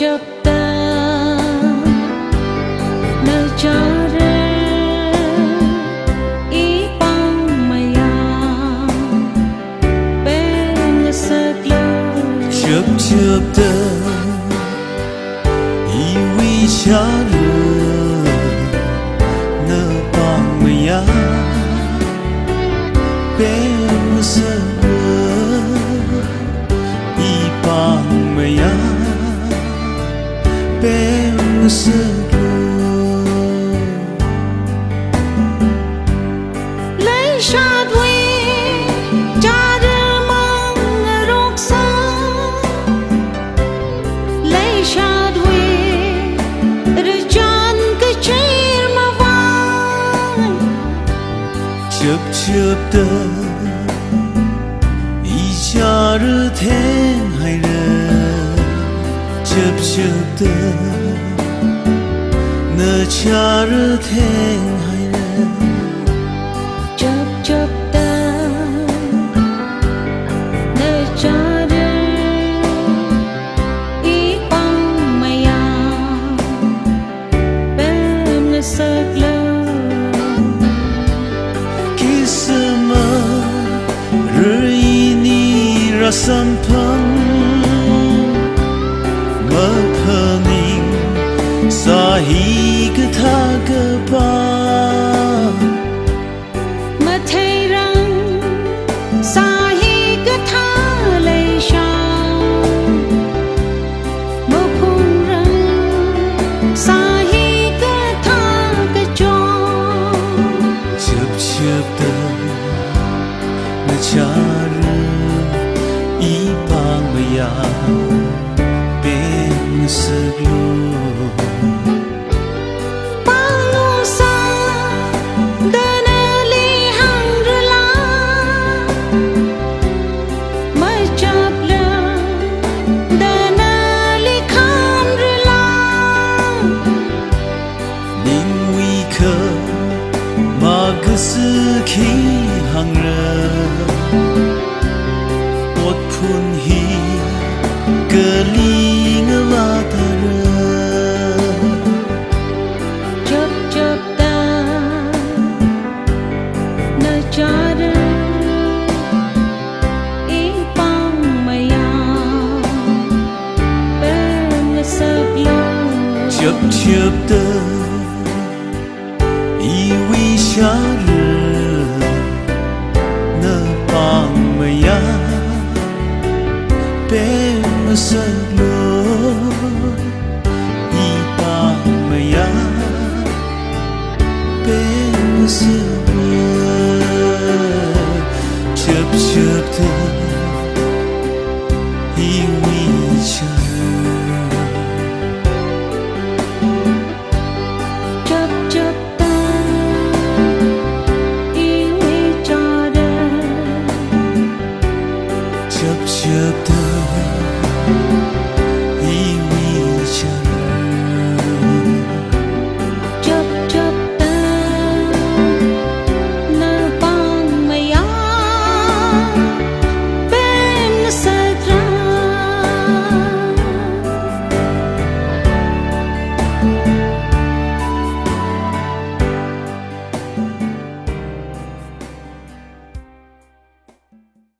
chập ta nơi cha re ý băng maya bên sơ lơ chập ta ý vi cha re nơ băng maya bên sơ bang maya bên sơ lấy sát huy cha đưa mong rốt xa lấy sát huy rồi chọn cái chén mà vang chập tơ ý cha rơ thiên hay rơ chập tơ nơ cha rơ thiên hay rơ chập ta nơi cha re ý băng maya bên sơ lơ kisama rơi ni ra sampang mapaning sahi katha kapa mà thấy rằng sa hi cứ tha lấy sao mơ phun rằng sa hi cứ tha cái cho chập tơ na cha rơ ý bang maya bên sơ bao xa đơn ly hàng rơ la mới chập lơ đơn ly kham rơ la ning vi khơ ma cứ sư khi hàng rơ bột phun hi cơ ly ngơ va ta rơ chập ta nơi cha re ý băng maya bên sơ lơ chập tơ ý vi cha rơ nơ bang maya bên sơ